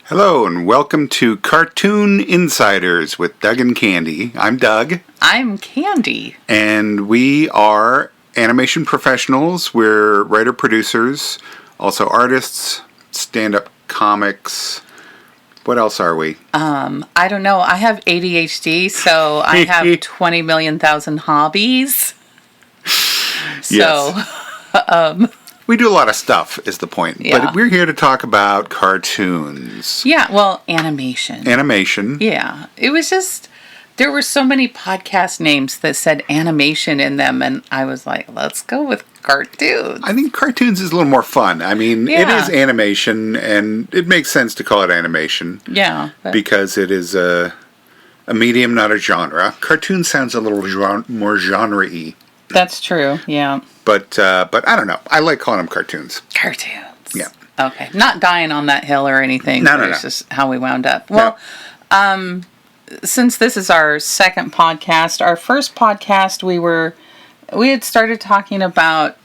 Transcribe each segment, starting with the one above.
Hello and welcome to Cartoon Insiders with Doug and Candie. I'm Doug. I'm Candie. And we are animation professionals. We're writer-producers, also artists, stand-up comics. What else are we? I don't know. I have ADHD, so I have 20 million thousand hobbies. So, we do a lot of stuff, is the point. Yeah. But we're here to talk about cartoons. Yeah, well, animation. Animation. Yeah. It was just, there were so many podcast names that said animation in them, and I was like, let's go with cartoons. I think cartoons is a little more fun. I mean, It is animation, and it makes sense to call it animation. Yeah. Because it is a medium, not a genre. Cartoon sounds a little more genre-y. That's true, yeah. But I don't know. I like calling them cartoons. Cartoons. Yeah. Okay. Not dying on that hill or anything. No. It's just how we wound up. Well, since this is our second podcast, our first podcast we had started talking about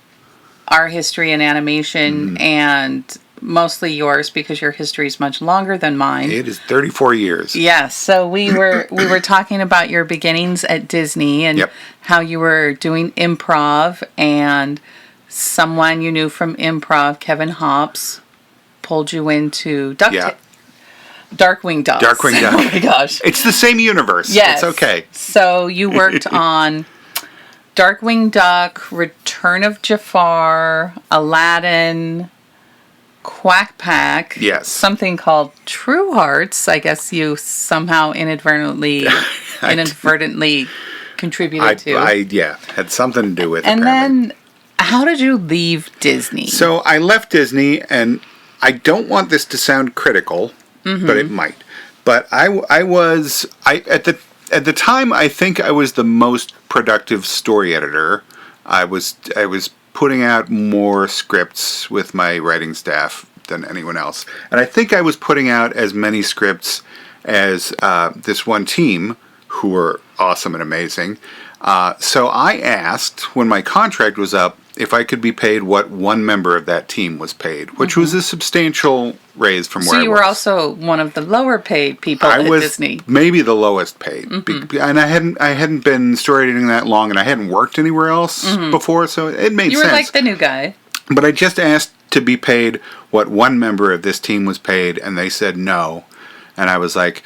our history in animation and mostly yours because your history is much longer than mine. It is 34 years. Yes, so we were talking about your beginnings at Disney and how you were doing improv, and someone you knew from improv, Kevin Hops, pulled you into Darkwing Duck. Darkwing Duck. Oh my gosh. It's the same universe. Yes. It's okay. So you worked on Darkwing Duck, Return of Jafar, Aladdin, Quack Pack. Yes. Something called True Hearts. I guess you somehow inadvertently contributed to. Had something to do with it. And apparently. then, how did you leave Disney? So I left Disney, and I don't want this to sound critical, but it might. But at the time, I think I was the most productive story editor. I was putting out more scripts with my writing staff than anyone else. And I think I was putting out as many scripts as this one team, who were awesome and amazing. So I asked, when my contract was up, if I could be paid what one member of that team was paid, which was a substantial raise from where I was. So you were also one of the lower paid people at Disney. Maybe the lowest paid. And I hadn't been story editing that long, and I hadn't worked anywhere else before, so it made sense. You were like the new guy. But I just asked to be paid what one member of this team was paid, and they said no. And I was like,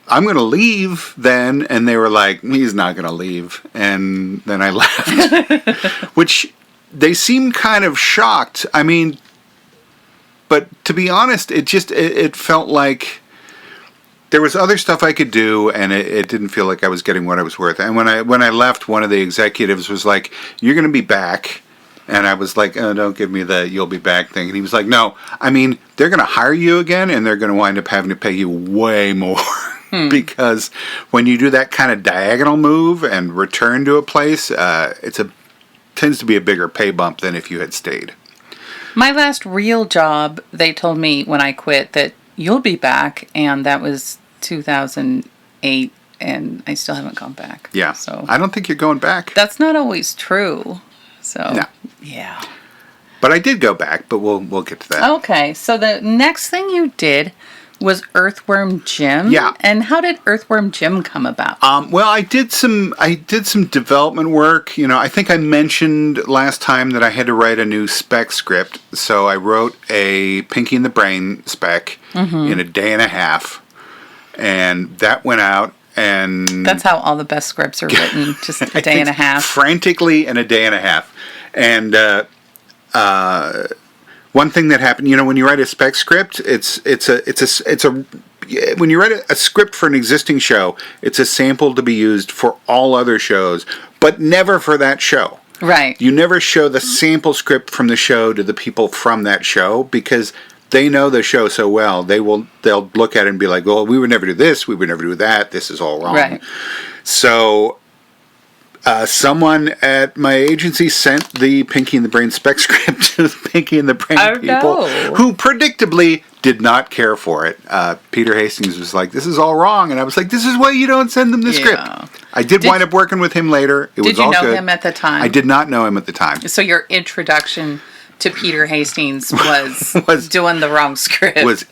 I'm going to leave then. And they were like, he's not going to leave. And then I left. Which they seemed kind of shocked. I mean, but to be honest, it felt like there was other stuff I could do, and it didn't feel like I was getting what I was worth. And when I left, one of the executives was like, "You're going to be back." And I was like, "Oh, don't give me the you'll be back thing." And he was like, "No, I mean, they're going to hire you again, and they're going to wind up having to pay you way more." Because when you do that kind of diagonal move and return to a place, tends to be a bigger pay bump than if you had stayed. My last real job, they told me when I quit that you'll be back, and that was 2008, and I still haven't gone back. Yeah, so I don't think you're going back. That's not always true. So no. Yeah. But I did go back, but we'll get to that. Okay, so the next thing you did was Earthworm Jim. Yeah. And how did Earthworm Jim come about? Well, I did some development work. You know, I think I mentioned last time that I had to write a new spec script, so I wrote a Pinky and the Brain spec in a day and a half, and that went out. And that's how all the best scripts are written, just a day and a half. Frantically in a day and a half. And one thing that happened, you know, when you write a spec script, when you write a script for an existing show, it's a sample to be used for all other shows, but never for that show. Right. You never show the sample script from the show to the people from that show because they know the show so well. They'll look at it and be like, "Well, we would never do this. We would never do that. This is all wrong." Right. So someone at my agency sent the Pinky and the Brain spec script to the Pinky and the Brain people, who predictably did not care for it. Peter Hastings was like, "This is all wrong," and I was like, "This is why you don't send them the script." I did wind up working with him later. It was all good. Did you know him at the time? I did not know him at the time. So your introduction to Peter Hastings was doing the wrong script. It was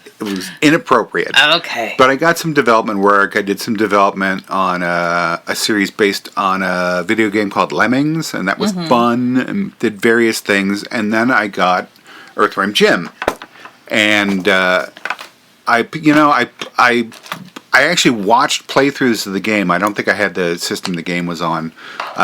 inappropriate. Okay. But I got some development work. I did some development on a series based on a video game called Lemmings, and that was fun, and did various things. And then I got Earthworm Jim, and I actually watched playthroughs of the game. I don't think I had the system the game was on,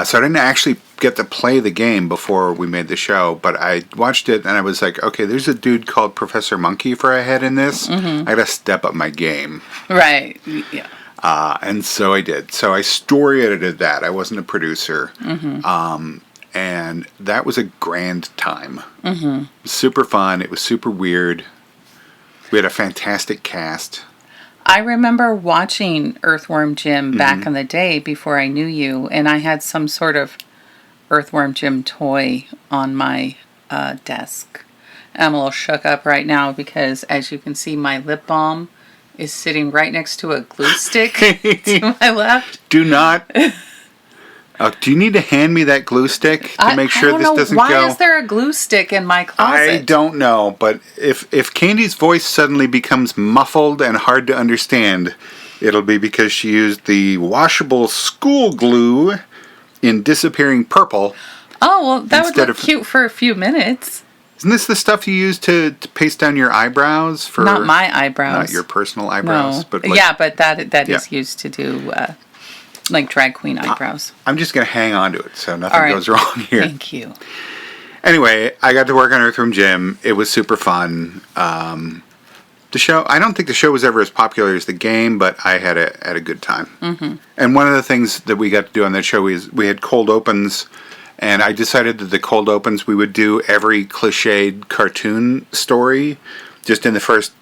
so I didn't actually get to play the game before we made the show. But I watched it, and I was like, okay, there's a dude called Professor Monkey for a head in this. I gotta step up my game. Right. Yeah. And so I did. So I story edited that. I wasn't a producer. And that was a grand time. It was super fun. It was super weird. We had a fantastic cast. I remember watching Earthworm Jim back in the day before I knew you, and I had some sort of Earthworm Jim toy on my desk. I'm a little shook up right now because, as you can see, my lip balm is sitting right next to a glue stick to my left. Do not. Do you need to hand me that glue stick to make sure this doesn't go? Why is there a glue stick in my closet? I don't know, but if Candie's voice suddenly becomes muffled and hard to understand, it'll be because she used the washable school glue in Disappearing Purple. Oh, well, that would look cute for a few minutes. Isn't this the stuff you use to paste down your eyebrows? Not my eyebrows. Not your personal eyebrows. No. But but that is used to do... like drag queen eyebrows. I'm just going to hang on to it so nothing goes wrong here. Thank you. Anyway, I got to work on Earthworm Jim. It was super fun. The show, I don't think the show was ever as popular as the game, but I had a good time. And one of the things that we got to do on that show is we had cold opens, and I decided that the cold opens we would do every cliched cartoon story just in the first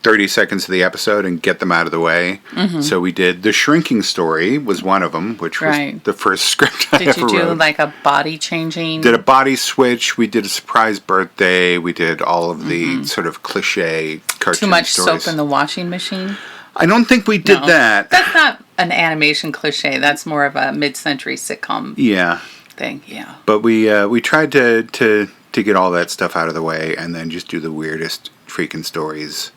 30 seconds of the episode and get them out of the way. So we did The Shrinking Story was one of them, which was the first script I ever wrote. Did you do like a body changing? Did a body switch. We did a surprise birthday. We did all of the sort of cliche cartoon Too much stories. soap in the washing machine? I don't think we did that. That's not an animation cliche. That's more of a mid-century sitcom thing. Yeah. But we tried to get all that stuff out of the way and then just do the weirdest freaking stories.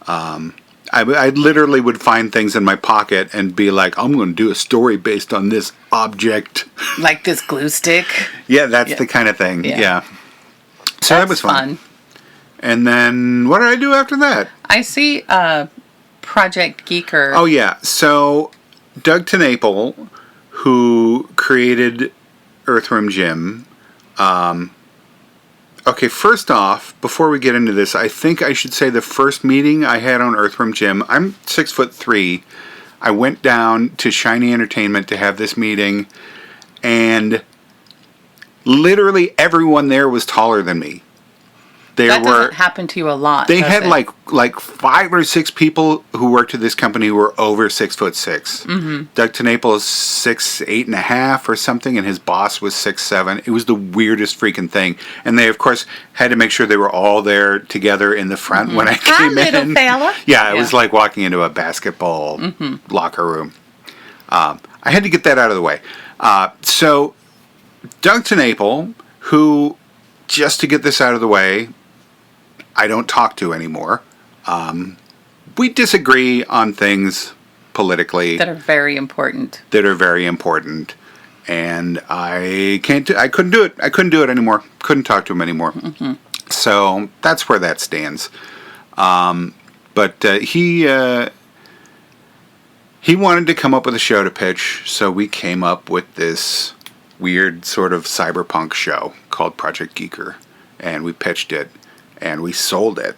I literally would find things in my pocket and be like, I'm going to do a story based on this object. Like this glue stick? Yeah, that's the kind of thing. Yeah. So that was fun. And then what did I do after that? I see Project Geeker. Oh, yeah. So Doug TenNapel, who created Earthworm Jim, okay, first off, before we get into this, I think I should say the first meeting I had on Earthworm Jim, I'm 6'3". I went down to Shiny Entertainment to have this meeting, and literally everyone there was taller than me. That doesn't happen to you a lot. They had like 5 or 6 people who worked at this company who were over 6'6". Doug TenNapel is 6'8.5" or something, and his boss was 6'7". It was the weirdest freaking thing. And they, of course, had to make sure they were all there together in the front when I came in. Little fella. Yeah, it was like walking into a basketball locker room. I had to get that out of the way. So Doug TenNapel, who, just to get this out of the way, I don't talk to anymore. We disagree on things politically that are very important. And I couldn't do it. I couldn't do it anymore. Couldn't talk to him anymore. So that's where that stands. But he wanted to come up with a show to pitch, so we came up with this weird sort of cyberpunk show called Project Geeker, and we pitched it. And we sold it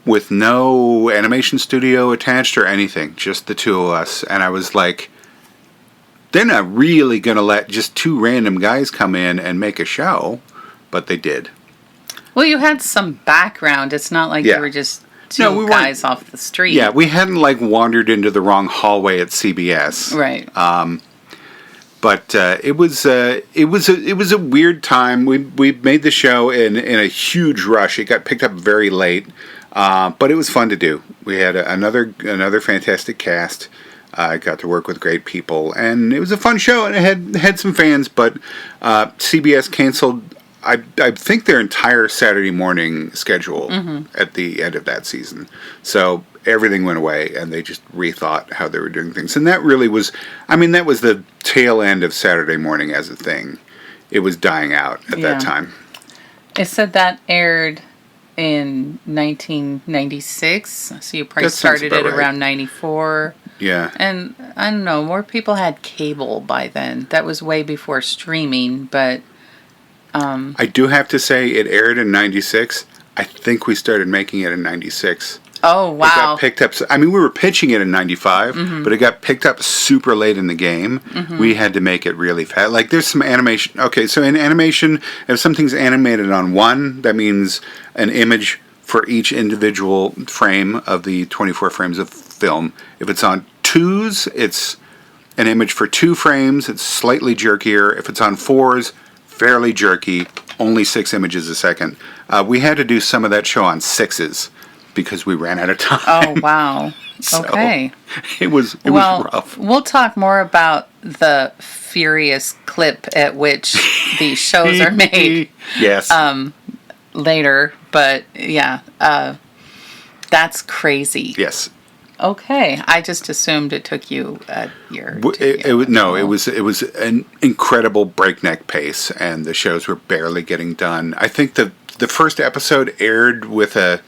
with no animation studio attached or anything, just the two of us. And I was like, they're not really going to let just 2 random guys come in and make a show, but they did. Well, you had some background. It's not like you were just two guys off the street. Yeah, we hadn't wandered into the wrong hallway at CBS. Right. But it was a weird time. We made the show in a huge rush. It got picked up very late, but it was fun to do. We had another fantastic cast. I got to work with great people, and it was a fun show. And it had some fans, but CBS canceled I think their entire Saturday morning schedule at the end of that season. So everything went away, and they just rethought how they were doing things. And that really was, I mean, that was the tail end of Saturday morning as a thing. It was dying out at that time. It said that aired in 1996, so you probably started it around 94. Yeah. And I don't know, more people had cable by then. That was way before streaming, but... I do have to say, it aired in 96. I think we started making it in 96. Oh, wow. It got picked up. I mean, we were pitching it in 95, but it got picked up super late in the game. We had to make it really fast. Like, there's some animation. Okay, so in animation, if something's animated on one, that means an image for each individual frame of the 24 frames of film. If it's on twos, it's an image for 2 frames. It's slightly jerkier. If it's on fours, fairly jerky, only 6 images a second. We had to do some of that show on 6s. Because we ran out of time. Oh, wow. Okay. It was rough. We'll talk more about the furious clip at which these shows are made. Yes. Later, but yeah, that's crazy. Yes. Okay, I just assumed it took you a year. It was an incredible breakneck pace, and the shows were barely getting done. I think the first episode aired with a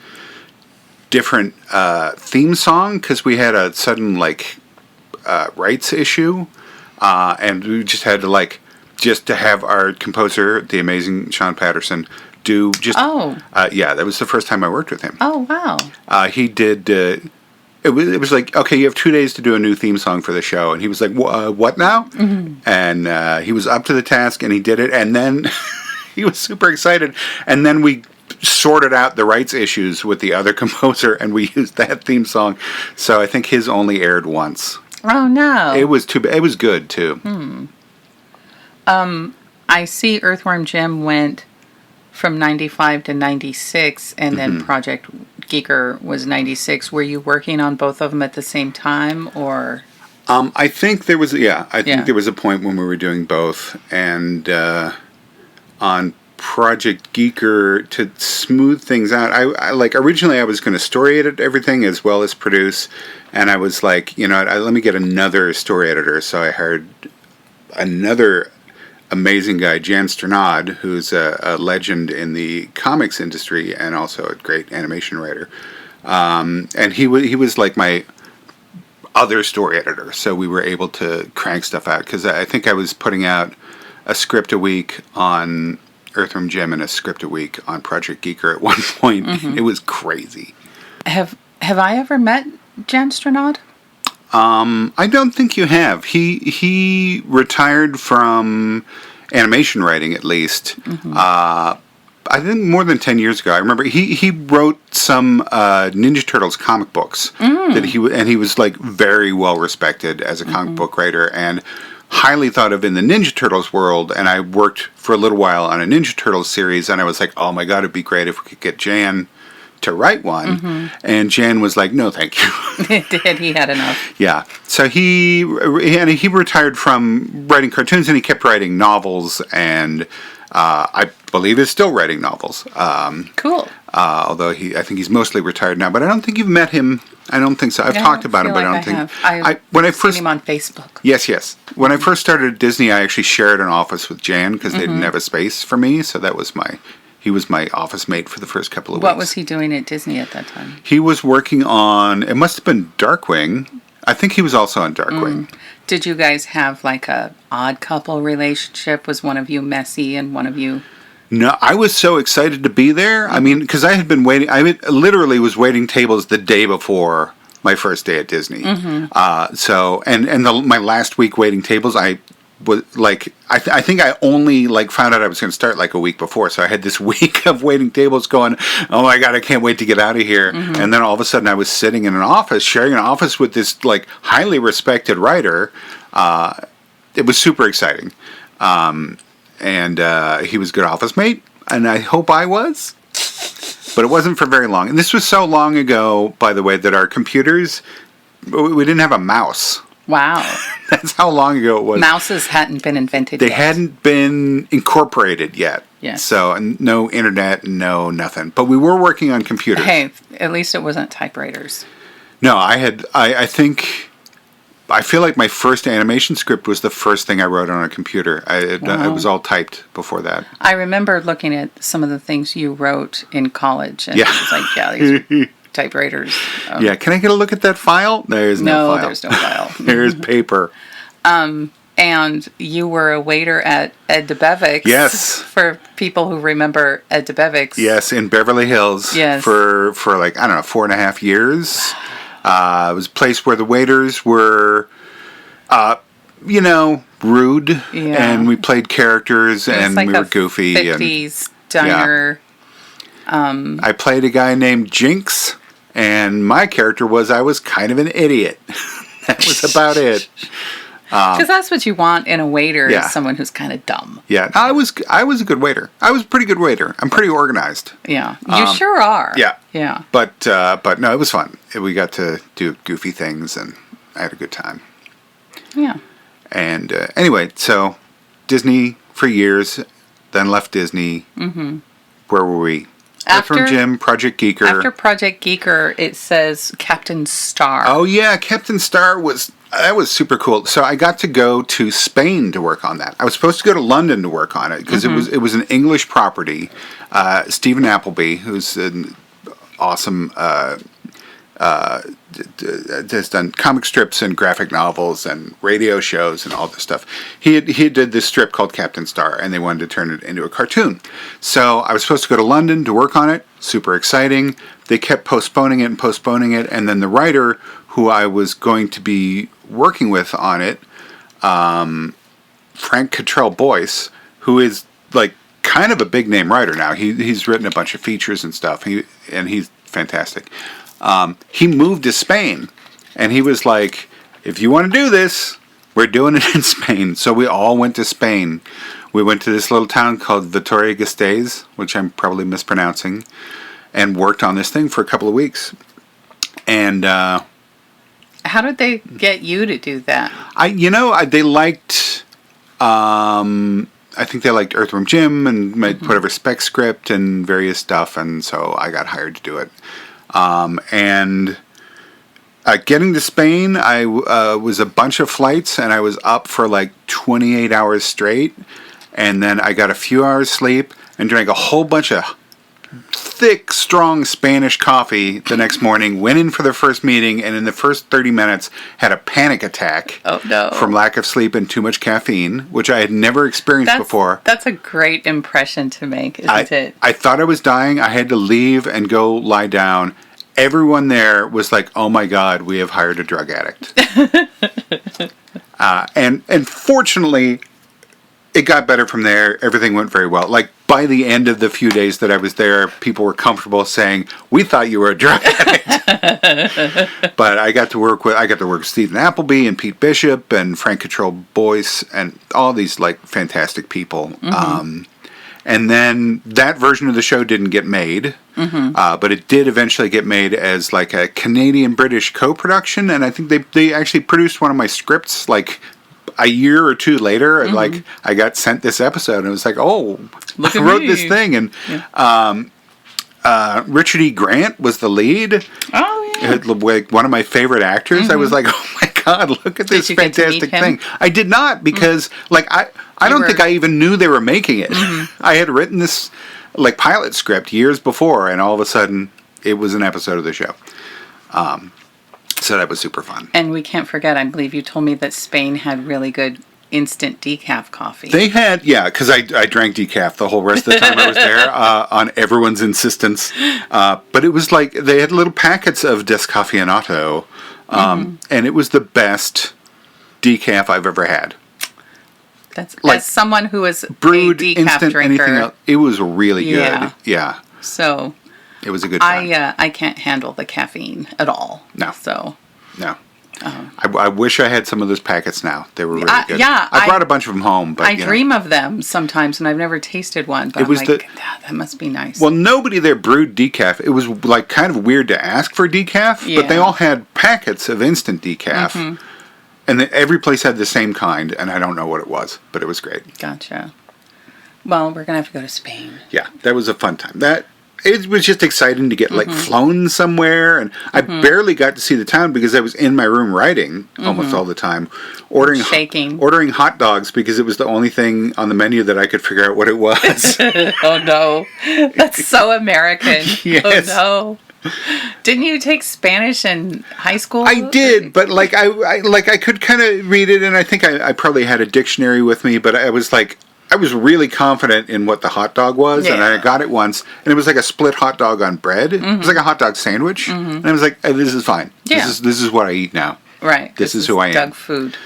different theme song because we had a sudden rights issue, and we just had to to have our composer, the amazing Sean Patterson, do just that was the first time I worked with him. Oh wow. He did. It was like, okay, you have 2 days to do a new theme song for the show, and he was like, what now? And he was up to the task, and he did it, and then he was super excited, and then we sorted out the rights issues with the other composer, and we used that theme song. So I think his only aired once. Oh no! It was it was good too. I see Earthworm Jim went from 95 to 96, and then Project Geeker was 96. Were you working on both of them at the same time, or? I think there was think there was a point when we were doing both, and on Project Geeker, to smooth things out, I originally I was going to story edit everything as well as produce, and I was like, let me get another story editor. So I hired another amazing guy, Jan Strnad, who's a legend in the comics industry and also a great animation writer. And he was like my other story editor, so we were able to crank stuff out, because I think I was putting out a script a week on Earthworm Jim and a script a week on Project Geeker at one point. It was crazy. Have I ever met Jan Strnad? I don't think you have. He retired from animation writing, at least. I think more than 10 years ago. I remember he wrote some Ninja Turtles comic books that he was like very well respected as a comic book writer, and highly thought of in the Ninja Turtles world. And I worked for a little while on a Ninja Turtles series, and I was like, oh my god, it'd be great if we could get Jan to write one. And Jan was like, no thank you. He had enough. Yeah, so he retired from writing cartoons, and he kept writing novels, and I believe is still writing novels. Cool. Although I think he's mostly retired now, but I don't think you've met him. I don't think so. I've talked about him, but I don't think. When I first seen him on Facebook. Yes. When I first started at Disney, I actually shared an office with Jan because they didn't have a space for me, so that was he was my office mate for the first couple of weeks. What was he doing at Disney at that time? He was working on, it must have been Darkwing. I think he was also on Darkwing. Did you guys have like a odd couple relationship? Was one of you messy and one of you? No, I was so excited to be there. I mean, because I had been waiting. I literally was waiting tables the day before my first day at Disney. So my last week waiting tables, I was like, I think I only found out I was going to start like a week before. So I had this week of waiting tables going, oh my god, I can't wait to get out of here. And then all of a sudden I was sitting in an office, sharing an office with this highly respected writer. It was super exciting. And he was a good office mate, and I hope I was. But it wasn't for very long. And this was so long ago, by the way, that our computers, we didn't have a mouse. Wow. That's how long ago it was. Mouses hadn't been invented They yet. hadn't been incorporated yet. Yes. So, and no internet, no nothing. But we were working on computers. Hey, at least it wasn't typewriters. No, I think, I feel like my first animation script was the first thing I wrote on a computer. It was all typed before that. I remember looking at some of the things you wrote in college, and Yeah. it was like, yeah, these are typewriters. Yeah, can I get a look at that file? There's no file. No, there's no file. There's paper. And you were a waiter at Ed DeBevick's. Yes. For people who remember Ed DeBevick's. Yes, in Beverly Hills. Yes. For like, I don't know, 4.5 years. It was a place where the waiters were, rude. Yeah. And we played characters and like we were goofy. 50s diner. I played a guy named Jinx, and my character I was kind of an idiot. That was about it. Because that's what you want in a waiter, Yeah. is someone who's kind of dumb. Yeah, I was a good waiter. I was a pretty good waiter. I'm pretty organized. Yeah. You sure are. Yeah. Yeah. But no, it was fun. We got to do goofy things, and I had a good time. Yeah. And anyway, so Disney for years, then left Disney. Mm-hmm. Where were we? Earthworm Jim, Project Geeker. After Project Geeker, it says Captain Star. Oh yeah, Captain Star was super cool. So I got to go to Spain to work on that. I was supposed to go to London to work on it because it was an English property. Stephen Appleby, who's an awesome, has done comic strips and graphic novels and radio shows and all this stuff. He did this strip called Captain Star, and they wanted to turn it into a cartoon. So I was supposed to go to London to work on it. Super exciting. They kept postponing it, and then the writer who I was going to be working with on it, Frank Cottrell Boyce, who is like kind of a big name writer now. He's written a bunch of features and stuff. He's fantastic. He moved to Spain, and he was like, if you want to do this, we're doing it in Spain. So we all went to Spain. We went to this little town called Vitoria-Gasteiz, which I'm probably mispronouncing, and worked on this thing for a couple of weeks. And how did they get you to do that? they liked, I think they liked Earthworm Jim and whatever spec script and various stuff, and so I got hired to do it. And getting to Spain, I was a bunch of flights, and I was up for like 28 hours straight, and then I got a few hours sleep and drank a whole bunch of thick, strong Spanish coffee the next morning, went in for the first meeting, and in the first 30 minutes had a panic attack. Oh, no. From lack of sleep and too much caffeine, which I had never experienced before. That's a great impression to make, isn't it? I thought I was dying. I had to leave and go lie down. Everyone there was like, oh my God, we have hired a drug addict. And fortunately, it got better from there. Everything went very well. Like, by the end of the few days that I was there, people were comfortable saying, we thought you were a drug addict. But I got to work with Stephen Appleby and Pete Bishop and Frank Cottrell Boyce and all these like fantastic people. Mm-hmm. And then that version of the show didn't get made, but it did eventually get made as like a Canadian-British co-production, and I think they actually produced one of my scripts like a year or two later. Like I got sent this episode, and it was like, oh, look, I wrote this thing, and Richard E. Grant was the lead. Oh yeah, like one of my favorite actors. I was like, oh my God, look at this fantastic thing. I did not, because like I don't think I even knew they were making it. I had written this like pilot script years before, and all of a sudden it was an episode of the show. So that was super fun. And we can't forget, I believe you told me that Spain had really good instant decaf coffee. They had, because I drank decaf the whole rest of the time I was there on everyone's insistence. But it was like they had little packets of Descafeinato, and it was the best decaf I've ever had. That's like, as someone who is brewed, a decaf instant, drinker. anything else, it was really good. Yeah. So it was a good time. I can't handle the caffeine at all. No. So no. I wish I had some of those packets now. They were really good. Yeah, I brought a bunch of them home. But I dream of them sometimes, and I've never tasted one. But I'm like, that must be nice. Well, nobody there brewed decaf. It was like kind of weird to ask for decaf, but they all had packets of instant decaf. And every place had the same kind, and I don't know what it was, but it was great. Gotcha. Well, we're going to have to go to Spain. Yeah, that was a fun time. It was just exciting to get flown somewhere, and I barely got to see the town because I was in my room writing almost all the time, ordering hot dogs because it was the only thing on the menu that I could figure out what it was. Oh no, that's so American. Yes. Oh no. Didn't you take Spanish in high school? I did, but I could kind of read it, and I think I probably had a dictionary with me, but I was really confident in what the hot dog was, and I got it once, and it was like a split hot dog on bread. It was like a hot dog sandwich, and I was like, this is fine. Yeah. This is what I eat now. Right. This is who I am. Doug food.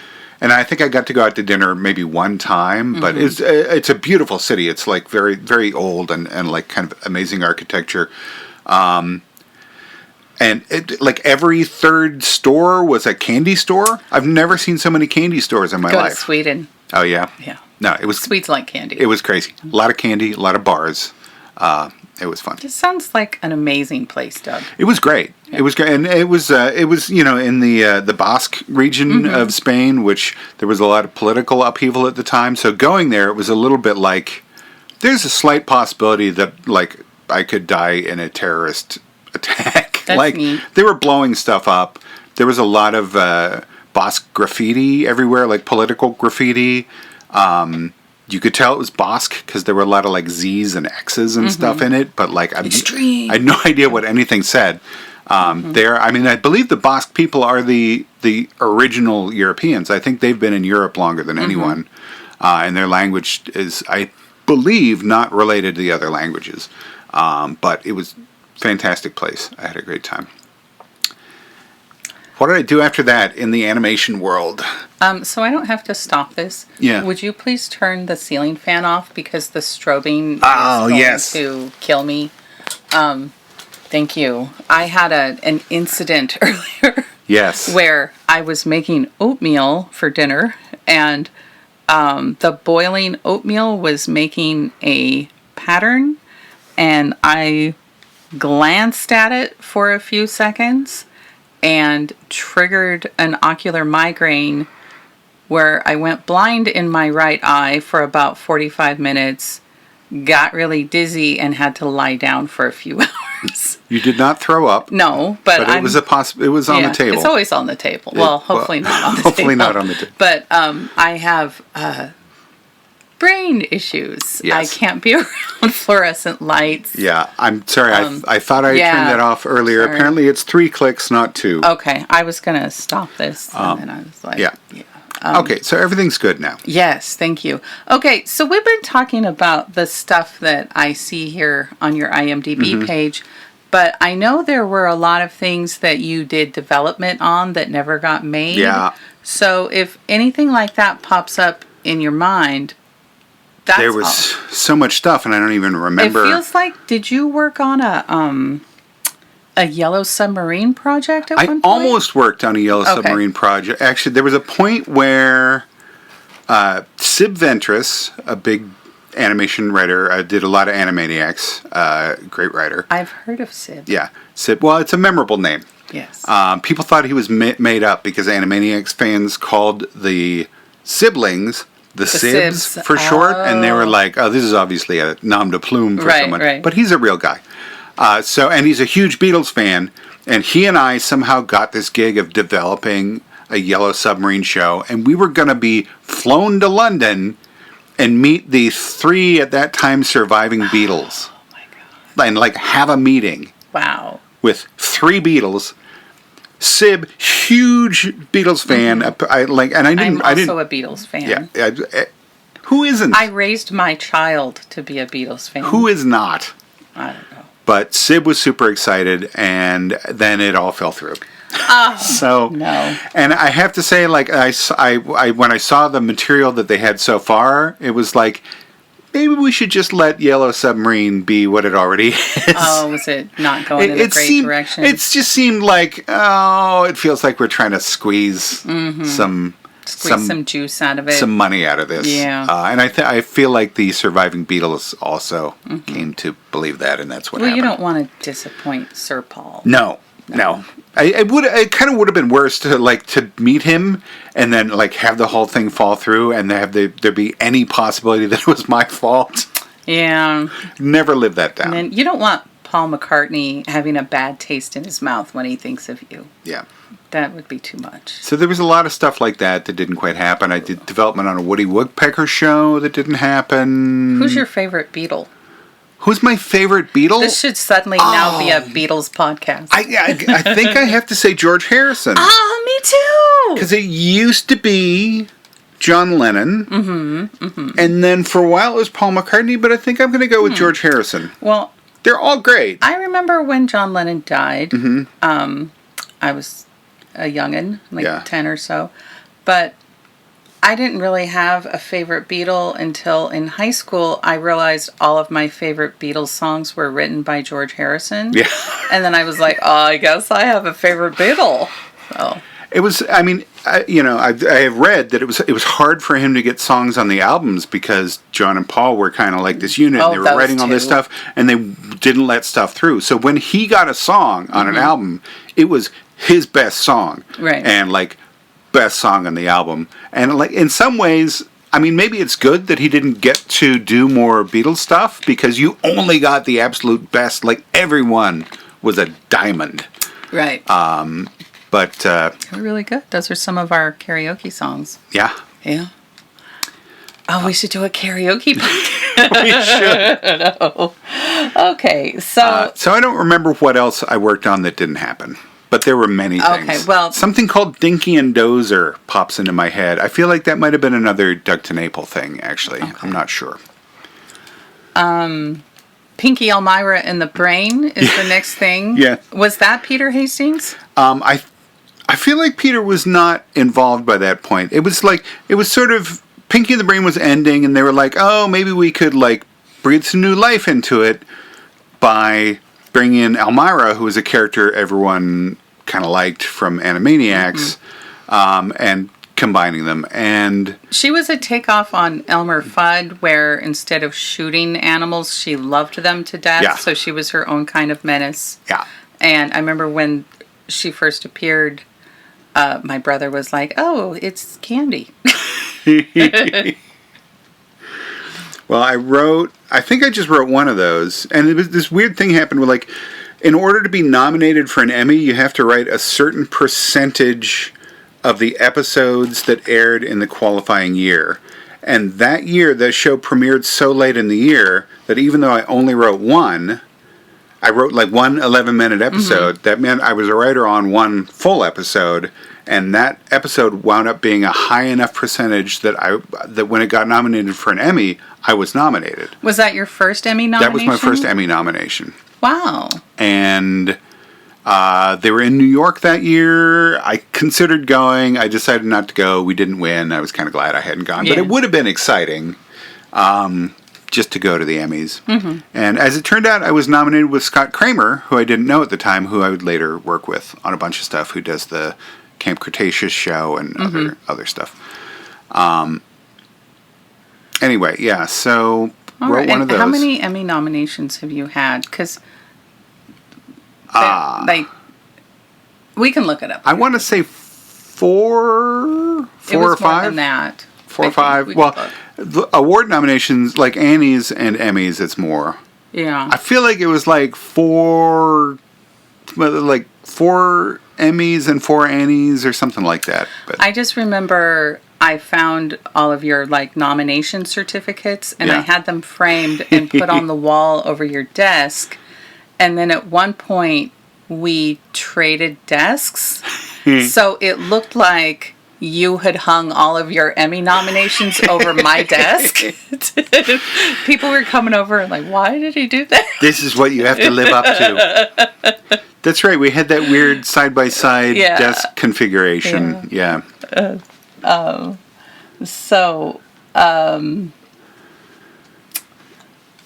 And I think I got to go out to dinner maybe one time, but it's a beautiful city. It's like very, very old and like kind of amazing architecture. And like every third store was a candy store. I've never seen so many candy stores in my life. Go to Sweden. Oh yeah. Yeah. No, it was Swedes like candy. It was crazy. A lot of candy, a lot of bars. It was fun. This sounds like an amazing place, Doug. It was great. Yeah. It was great, and it was in the Basque region of Spain, which there was a lot of political upheaval at the time. So going there, it was a little bit like there's a slight possibility that like I could die in a terrorist attack. That's neat. They were blowing stuff up. There was a lot of Basque graffiti everywhere, like political graffiti. You could tell it was Basque because there were a lot of like Z's and X's and stuff in it, but like I had no idea what anything said. There, I mean, I believe the Basque people are the original Europeans. I think they've been in Europe longer than anyone, and their language is, I believe, not related to the other languages. But it was a fantastic place. I had a great time. What did I do after that in the animation world? So I don't have to stop this. Yeah. Would you please turn the ceiling fan off because the strobing is going to kill me? Thank you. I had an incident earlier. Yes. Where I was making oatmeal for dinner, and the boiling oatmeal was making a pattern, and I glanced at it for a few seconds and triggered an ocular migraine where I went blind in my right eye for about 45 minutes, got really dizzy, and had to lie down for a few hours. You did not throw up. No, but it was it was on the table. It's always on the table. Well, hopefully not on the table. Hopefully not on the table. But I have brain issues. Yes. I can't be around fluorescent lights. Yeah, I'm sorry. I thought I turned that off earlier. Sorry. Apparently, it's 3 clicks, not 2. Okay, I was gonna stop this, and then I was like, yeah. Okay, so everything's good now. Yes, thank you. Okay, so we've been talking about the stuff that I see here on your IMDb page, but I know there were a lot of things that you did development on that never got made. Yeah. So if anything like that pops up in your mind, that's there was so much stuff, and I don't even remember. It feels like, did you work on a Yellow Submarine project at one point? I almost worked on a Yellow Submarine project. Actually, there was a point where Sib Ventress, a big animation writer, did a lot of Animaniacs, great writer. I've heard of Sib. Yeah, Sib. Well, it's a memorable name. Yes. People thought he was made up because Animaniacs fans called the siblings the Sibs for short, and they were like, "Oh, this is obviously a nom de plume for someone." Right. But he's a real guy. And he's a huge Beatles fan, and he and I somehow got this gig of developing a Yellow Submarine show, and we were going to be flown to London and meet the 3 at that time surviving Beatles. Oh my god! And like have a meeting. Wow. With 3 Beatles. Sib, huge Beatles fan. I'm also a Beatles fan. Yeah. Who isn't? I raised my child to be a Beatles fan. Who is not? I don't know. But Sib was super excited, and then it all fell through. Oh, so no. And I have to say, like I when I saw the material that they had so far, it was like, maybe we should just let Yellow Submarine be what it already is. Oh, was it not going in a great direction? It just seemed like, it feels like we're trying to squeeze some juice out of it. Some money out of this. Yeah. And I feel like the surviving Beatles also came to believe that, and that's what happened. Well, you don't want to disappoint Sir Paul. No. It kind of would have been worse to meet him and then like have the whole thing fall through and there be any possibility that it was my fault. Yeah. Never live that down. And you don't want Paul McCartney having a bad taste in his mouth when he thinks of you. Yeah. That would be too much. So there was a lot of stuff like that didn't quite happen. I did development on a Woody Woodpecker show that didn't happen. Who's your favorite Beatle? Who's my favorite Beatle? This should suddenly now be a Beatles podcast. I think I have to say George Harrison. Me too! Because it used to be John Lennon. And then for a while it was Paul McCartney, but I think I'm going to go with George Harrison. Well, they're all great. I remember when John Lennon died. I was a youngin', 10 or so. But I didn't really have a favorite Beatle until in high school I realized all of my favorite Beatles songs were written by George Harrison. Yeah. And then I was like, I guess I have a favorite Beatle. So It was, I have read that it was hard for him to get songs on the albums because John and Paul were kind of like this unit. And they were writing all this stuff and they didn't let stuff through. So when he got a song on an album, it was his best song. Right. And like best song on the album. And like in some ways, maybe it's good that he didn't get to do more Beatles stuff because you only got the absolute best. Like everyone was a diamond. Right. But they're really good. Those are some of our karaoke songs. Yeah. Yeah. Oh, we should do a karaoke We should. No. Okay, so I don't remember what else I worked on that didn't happen. But there were many things. Okay, well, something called Dinky and Dozer pops into my head. I feel like that might have been another Doug TenNapel thing, actually. Okay. I'm not sure. Pinky Elmira in the Brain is the next thing. Yeah. Was that Peter Hastings? I feel like Peter was not involved by that point. It was sort of Pinky and the Brain was ending, and they were like, oh, maybe we could like breathe some new life into it by bringing in Elmira, who was a character everyone kind of liked from Animaniacs, and combining them. And she was a takeoff on Elmer Fudd, where instead of shooting animals, she loved them to death. Yeah. So she was her own kind of menace. Yeah. And I remember when she first appeared, my brother was like, "Oh, it's Candie." Well, I think I just wrote one of those, and it was this weird thing happened where, like, in order to be nominated for an Emmy, you have to write a certain percentage of the episodes that aired in the qualifying year. And that year, the show premiered so late in the year that even though I only wrote one, I wrote like one 11-minute episode. That meant I was a writer on one full episode, and that episode wound up being a high enough percentage that when it got nominated for an Emmy, I was nominated. Was that your first Emmy nomination? That was my first Emmy nomination. Wow. And they were in New York that year. I considered going. I decided not to go. We didn't win. I was kind of glad I hadn't gone. Yeah. But it would have been exciting just to go to the Emmys. And as it turned out, I was nominated with Scott Kramer, who I didn't know at the time, who I would later work with on a bunch of stuff, who does the Camp Cretaceous show and other stuff. Anyway, yeah, so wrote one of those. How many Emmy nominations have you had? Because we can look it up. I want to say four or five. More than that. 4 or 5. Well, the award nominations, like Annies and Emmys, it's more. Yeah. I feel like it was like four Emmys and 4 Annies or something like that. But I just remember I found all of your nomination certificates, and I had them framed and put on the wall over your desk. And then at one point we traded desks, so it looked like you had hung all of your Emmy nominations over my desk. People were coming over and like, why did he do that? This is what you have to live up to. That's right. We had that weird side-by-side desk configuration. Yeah. The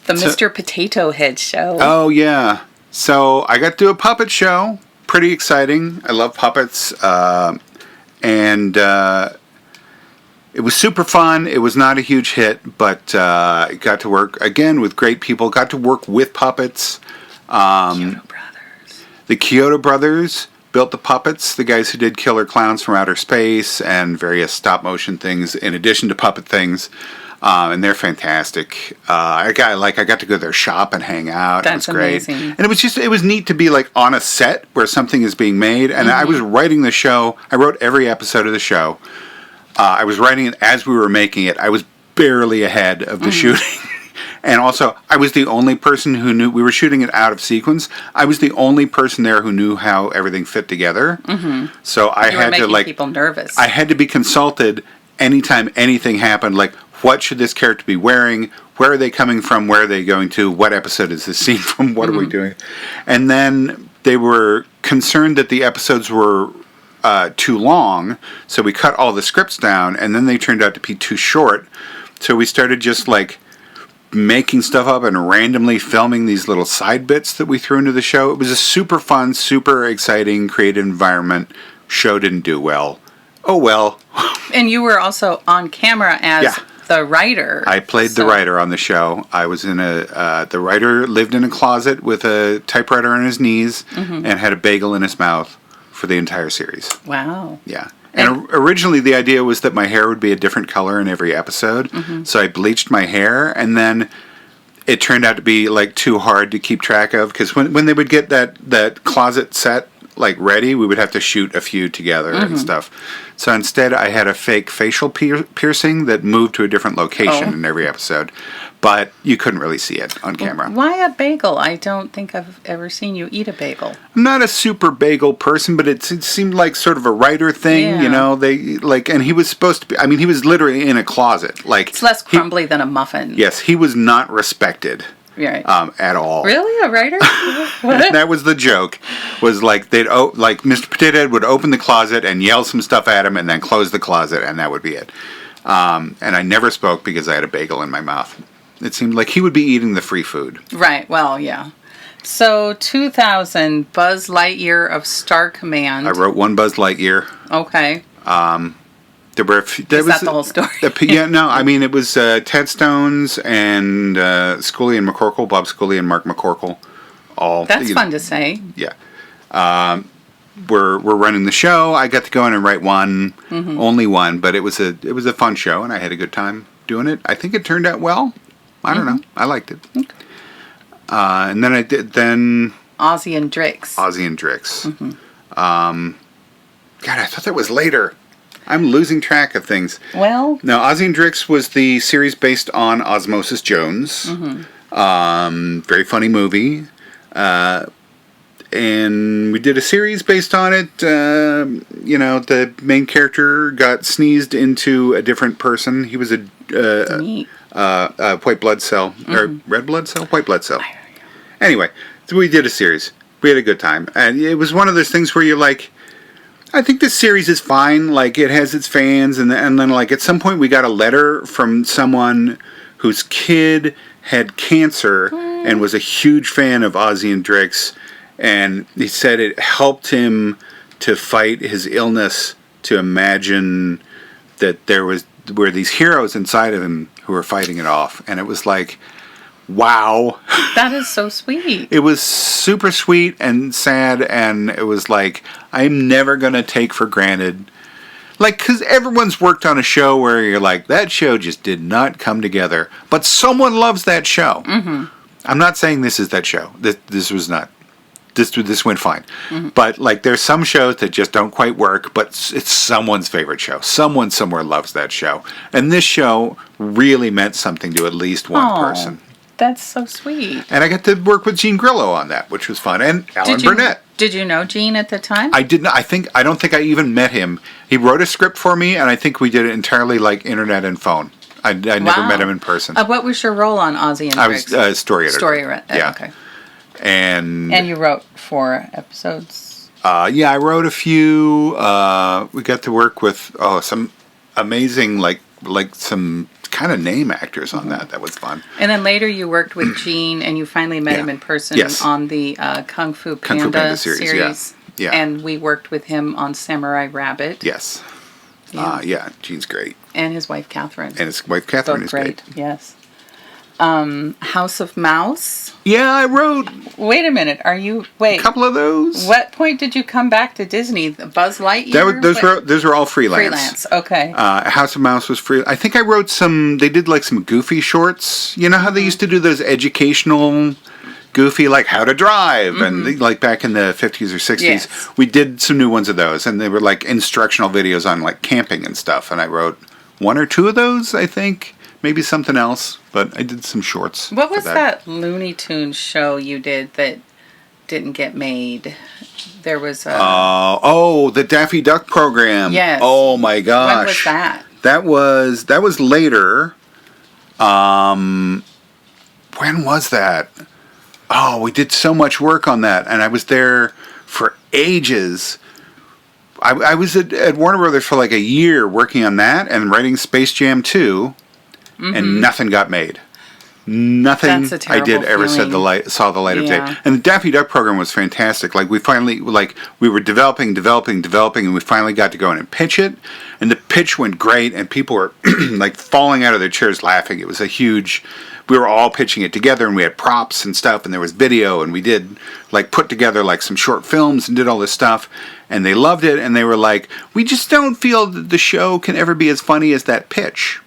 Mr. Potato Head show. Oh, yeah. So I got to do a puppet show. Pretty exciting. I love puppets. And it was super fun. It was not a huge hit, but got to work, again, with great people. Got to work with puppets. Kyoto Brothers. The Kyoto Brothers, built the puppets, the guys who did Killer Clowns from Outer Space and various stop motion things in addition to puppet things. And they're fantastic. I got to go to their shop and hang out. That's it was great. amazing. And it was neat to be like on a set where something is being made. And I was writing the show. I wrote every episode of the show. I was writing it as we were making it. I was barely ahead of the shooting. And also, I was the only person who knew, we were shooting it out of sequence. I was the only person there who knew how everything fit together. So I had to like, people nervous. I had to be consulted anytime anything happened. Like, what should this character be wearing? Where are they coming from? Where are they going to? What episode is this scene from? What are we doing? And then they were concerned that the episodes were too long, so we cut all the scripts down, and then they turned out to be too short. So we started just like making stuff up and randomly filming these little side bits that we threw into the show. It was a super fun, super exciting, creative environment. Show didn't do well. Oh well. And you were also on camera as the writer. I played the writer on the show. I was in the writer lived in a closet with a typewriter on his knees and had a bagel in his mouth for the entire series. Wow. Yeah. And originally the idea was that my hair would be a different color in every episode. So I bleached my hair, and then it turned out to be like too hard to keep track of, because when they would get that closet set like ready, we would have to shoot a few together and stuff. So instead I had a fake facial piercing that moved to a different location in every episode. But you couldn't really see it on camera. Why a bagel? I don't think I've ever seen you eat a bagel. I'm not a super bagel person, but it seemed like sort of a writer thing, you know. They like, and he was supposed to be. I mean, he was literally in a closet. Like, it's less crumbly than a muffin. Yes, he was not respected. Right. At all. Really, a writer? That was the joke. Was like like Mr. Potato Head would open the closet and yell some stuff at him, and then close the closet, and that would be it. And I never spoke because I had a bagel in my mouth. It seemed like he would be eating the free food. Right, well, yeah. So, 2000, Buzz Lightyear of Star Command. I wrote one Buzz Lightyear. Okay. There were Is that the whole story? Yeah, no, I mean, it was Ted Stones and Scully and McCorkle, Bob Scully and Mark McCorkle. All. That's fun to say. Yeah. We're running the show. I got to go in and write one, only one, but it was a fun show, and I had a good time doing it. I think it turned out well. I don't know. I liked it. Okay. And then I did Ozzy and Drix. God, I thought that was later. I'm losing track of things. Well, no, Ozzy and Drix was the series based on Osmosis Jones. Very funny movie. And we did a series based on it. The main character got sneezed into a different person. He was a white blood cell, or red blood cell? White blood cell. Anyway, so we did a series. We had a good time. And it was one of those things where you're like, I think this series is fine. Like, it has its fans. And then like, at some point we got a letter from someone whose kid had cancer and was a huge fan of Ozzy and Drix. And he said it helped him to fight his illness, to imagine that were these heroes inside of him who were fighting it off. And it was like, wow. That is so sweet. It was super sweet and sad, and it was like, I'm never going to take for granted. Like, because everyone's worked on a show where you're like, that show just did not come together. But someone loves that show. I'm not saying this is that show. This was not. This went fine. But, like, there's some shows that just don't quite work, but it's someone's favorite show. Someone somewhere loves that show. And this show really meant something to at least one person. That's so sweet. And I got to work with Gene Grillo on that, which was fun. And Alan Burnett. Did you know Gene at the time? I did not. I don't think I even met him. He wrote a script for me, and I think we did it entirely like internet and phone. I never met him in person. What was your role on Ozzy and Drix? I was story editor. Story editor. Yeah. Okay. And you wrote 4 episodes? Yeah, I wrote a few. We got to work with some amazing, like some kind of name actors on that. That was fun. And then later you worked with Gene, and you finally met him in person on the Kung Fu Panda series. Yeah. And we worked with him on Samurai Rabbit. Yes. Gene's great. And his wife Catherine. And his wife Catherine is great. Yes. House of Mouse. Yeah, I wrote Wait a minute. a couple of those. What point did you come back to Disney? Buzz Lightyear? Those were all freelance. Freelance. Okay. House of Mouse was free. I think I wrote some. They did like some goofy shorts. You know how they used to do those educational, goofy, like how to drive, and like back in the 50s or 60s. Yes. We did some new ones of those, and they were like instructional videos on like camping and stuff. And I wrote one or two of those, I think. Maybe something else, but I did some shorts. What was that Looney Tunes show you did that didn't get made? There was a... the Daffy Duck program. Yes. Oh my gosh. When was that? That was later. When was that? Oh, we did so much work on that, and I was there for ages. I was at Warner Brothers for like a year working on that and writing Space Jam 2. And nothing got made. Nothing That's a I did ever feeling. saw the light of Yeah. day. And the Daffy Duck program was fantastic. Like we were developing, and we finally got to go in and pitch it. And the pitch went great, and people were like falling out of their chairs laughing. It was we were all pitching it together, and we had props and stuff, and there was video, and we did like put together like some short films and did all this stuff. And they loved it, and they were like, we just don't feel that the show can ever be as funny as that pitch.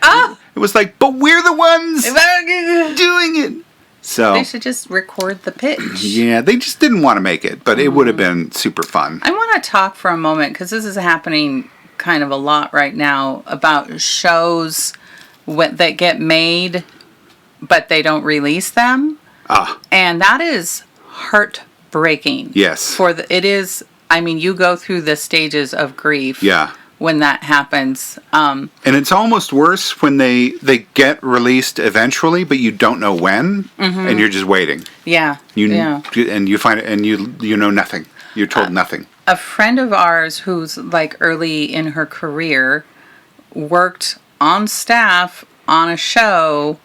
Oh! It was like, but we're the ones doing it. So They should just record the pitch. yeah, they just didn't want to make it, but it would have been super fun. I want to talk for a moment, because this is happening kind of a lot right now, about shows that get made, but they don't release them. And that is heartbreaking. Yes. It is, I mean, you go through the stages of grief. Yeah. When that happens. And it's almost worse when they get released eventually, but you don't know when, and you're just waiting. Yeah. And you find it, and you know nothing. You're told nothing. A friend of ours who's like early in her career worked on staff on a show,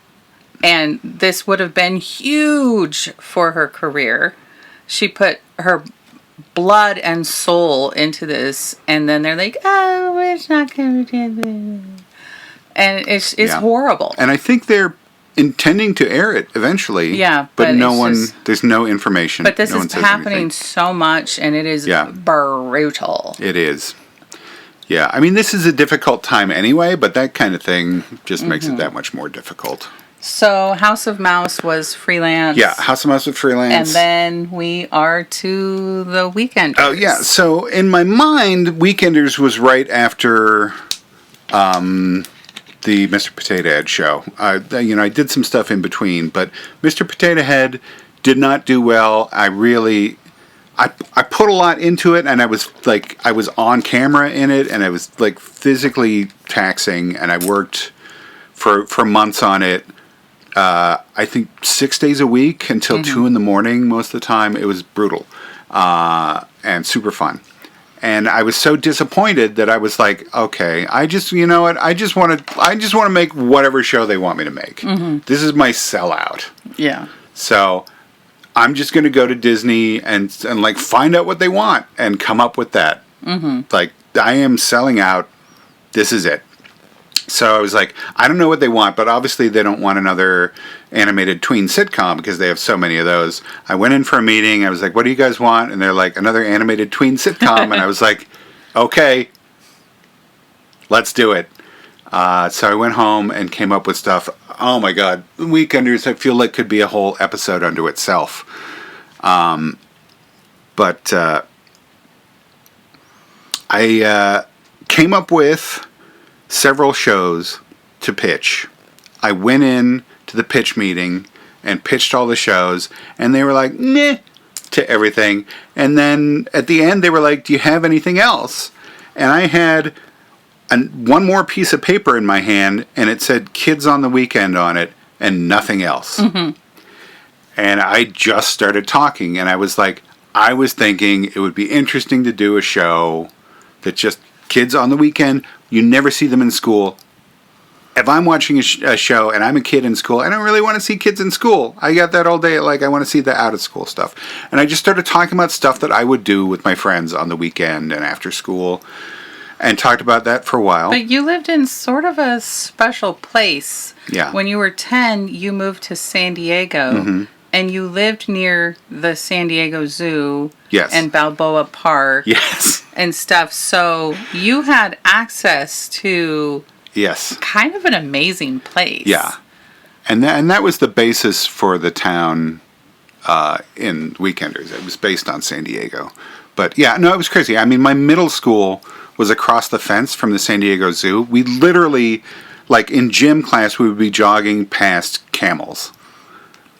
and this would have been huge for her career. She put her blood and soul into this, and then they're like, oh, it's not going to do this. And it's horrible. And I think they're intending to air it eventually. Yeah, but there's no information. But this no is happening so much, and it is brutal. It is. Yeah, I mean, this is a difficult time anyway, but that kind of thing just makes it that much more difficult. So, House of Mouse was freelance. Yeah, House of Mouse was freelance. And then we are to the Weekenders. Oh, yeah. So, in my mind, Weekenders was right after the Mr. Potato Head show. I did some stuff in between, but Mr. Potato Head did not do well. I put a lot into it, and I was on camera in it, and I was like physically taxing, and I worked for months on it. I think 6 days a week until 2 a.m. most of the time. It was brutal and super fun. And I was so disappointed that I was like, okay, I just want to make whatever show they want me to make. This is my sellout. Yeah. So I'm just going to go to Disney and like find out what they want and come up with that. Like, I am selling out. This is it. So I was like, I don't know what they want, but obviously they don't want another animated tween sitcom because they have so many of those. I went in for a meeting. I was like, what do you guys want? And they're like, another animated tween sitcom. And I was like, okay, let's do it. So I went home and came up with stuff. Oh my God. Weekenders, I feel like could be a whole episode unto itself. But I came up with several shows to pitch. I went in to the pitch meeting and pitched all the shows, and they were like, meh, to everything. And then at the end, they were like, do you have anything else? And I had one more piece of paper in my hand, and it said Kids on the Weekend on it, and nothing else. And I just started talking, and I was like, I was thinking it would be interesting to do a show that just kids on the weekend. You never see them in school. If I'm watching a show and I'm a kid in school, I don't really want to see kids in school. I got that all day. Like, I want to see the out-of-school stuff. And I just started talking about stuff that I would do with my friends on the weekend and after school. and talked about that for a while. But you lived in sort of a special place. Yeah. When you were 10, you moved to San Diego, and you lived near the San Diego Zoo Yes. and Balboa Park Yes. and stuff. So you had access to Yes. kind of an amazing place. Yeah. And that was the basis for the town in Weekenders. It was based on San Diego. But yeah, no, it was crazy. I mean, my middle school was across the fence from the San Diego Zoo. We literally, like in gym class, we would be jogging past camels.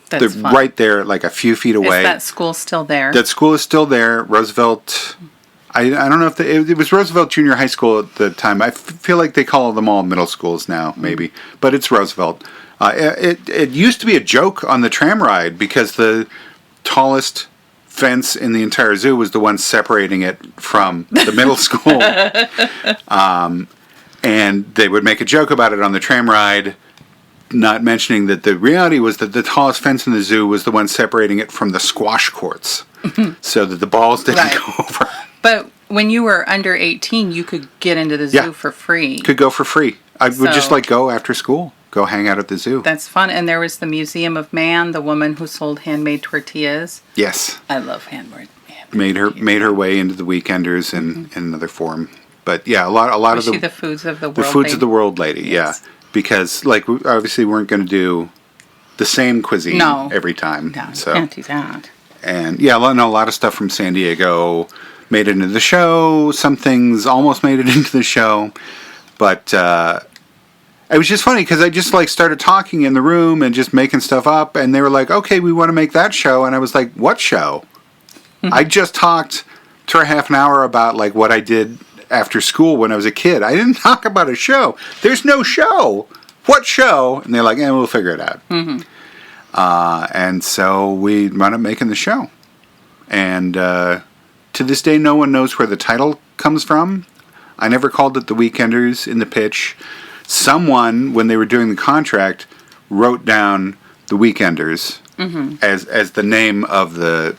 That's They're fun. right there, like a few feet away. Is that school still there? That school is still there. Roosevelt. I don't know if it was Roosevelt Junior High School at the time. I feel like they call them all middle schools now, maybe, but it's Roosevelt. It used to be a joke on the tram ride because the tallest fence in the entire zoo was the one separating it from the middle school, and they would make a joke about it on the tram ride, not mentioning that the reality was that the tallest fence in the zoo was the one separating it from the squash courts, so that the balls didn't go over. But when you were under 18, you could get into the zoo Yeah. for free. Could go for free. I would just So- go after school, go hang out at the zoo. That's fun. And there was the Museum of Man, the woman who sold handmade tortillas. Yes, I love handmade. made her way into the Weekenders in another form. But yeah, a lot Was of she the Foods of the World? the foods of lady? the world lady. Yes. Yeah, because like we obviously weren't going to do the same cuisine every time. No, you So can't do that. and yeah, a lot of stuff from San Diego made it into the show. Some things almost made it into the show, but it was just funny because I just started talking in the room and just making stuff up, and they were like, "Okay, we want to make that show," and I was like, "What show?" I just talked for half an hour about what I did after school when I was a kid. I didn't talk about a show. There's no show. What show? And they're like, we'll figure it out. And so we wound up making the show. And to this day, no one knows where the title comes from. I never called it The Weekenders in the pitch. Someone, when they were doing the contract, wrote down The Weekenders as the name of the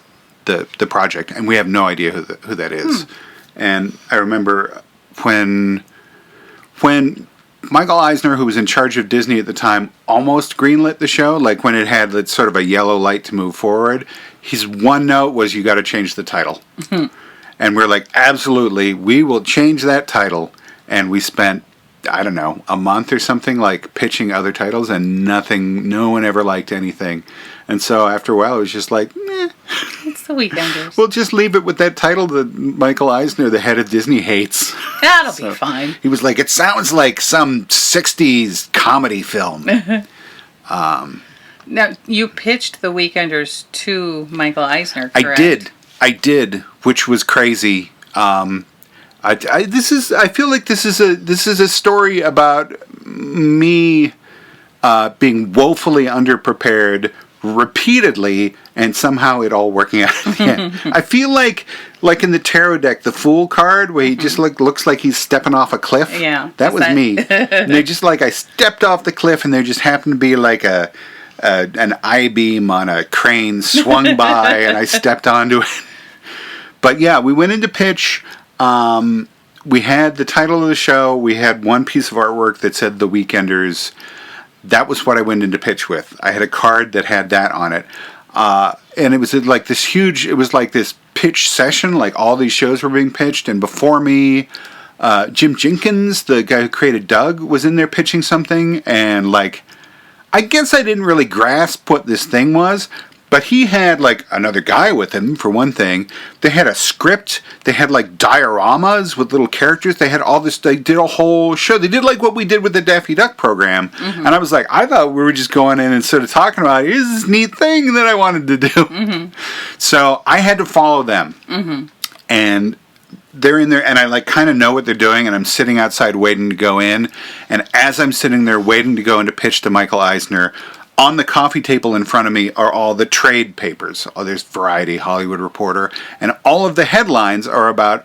project, and we have no idea who that is. And I remember when Michael Eisner, who was in charge of Disney at the time, almost greenlit the show, when it had sort of a yellow light to move forward, his one note was, "You got to change the title." And we're like, absolutely, we will change that title. And we spent, I don't know, a month or something pitching other titles, and no one ever liked anything. And so after a while, it was just like, It's the Weekenders. we'll just leave it with that title that Michael Eisner, the head of Disney, hates. That'll be fine. He was like, it sounds like some 60s comedy film. Now, you pitched the Weekenders to Michael Eisner, correct? I did, which was crazy. I feel like this is a story about me being woefully underprepared repeatedly, and somehow it all working out at the end. I feel like in the tarot deck, the Fool card, where he just looks like he's stepping off a cliff. Yeah, that was me. And they just I stepped off the cliff, and there just happened to be an I-beam on a crane swung by, and I stepped onto it. But yeah, we went into pitch. We had the title of the show. We had one piece of artwork that said The Weekenders. That was what I went into pitch with. I had a card that had that on it. And it was this huge, it was this pitch session, all these shows were being pitched. And before me, Jim Jenkins, the guy who created Doug, was in there pitching something. And I guess I didn't really grasp what this thing was, but he had another guy with him, for one thing. They had a script. They had dioramas with little characters. They had all this. They did a whole show. They did what we did with the Daffy Duck program. And I was like, I thought we were just going in and sort of talking about, here's this neat thing that I wanted to do. So I had to follow them. And they're in there, and I kind of know what they're doing, and I'm sitting outside waiting to go in. And as I'm sitting there waiting to go in to pitch to Michael Eisner, on the coffee table in front of me are all the trade papers. Oh, there's Variety, Hollywood Reporter, and all of the headlines are about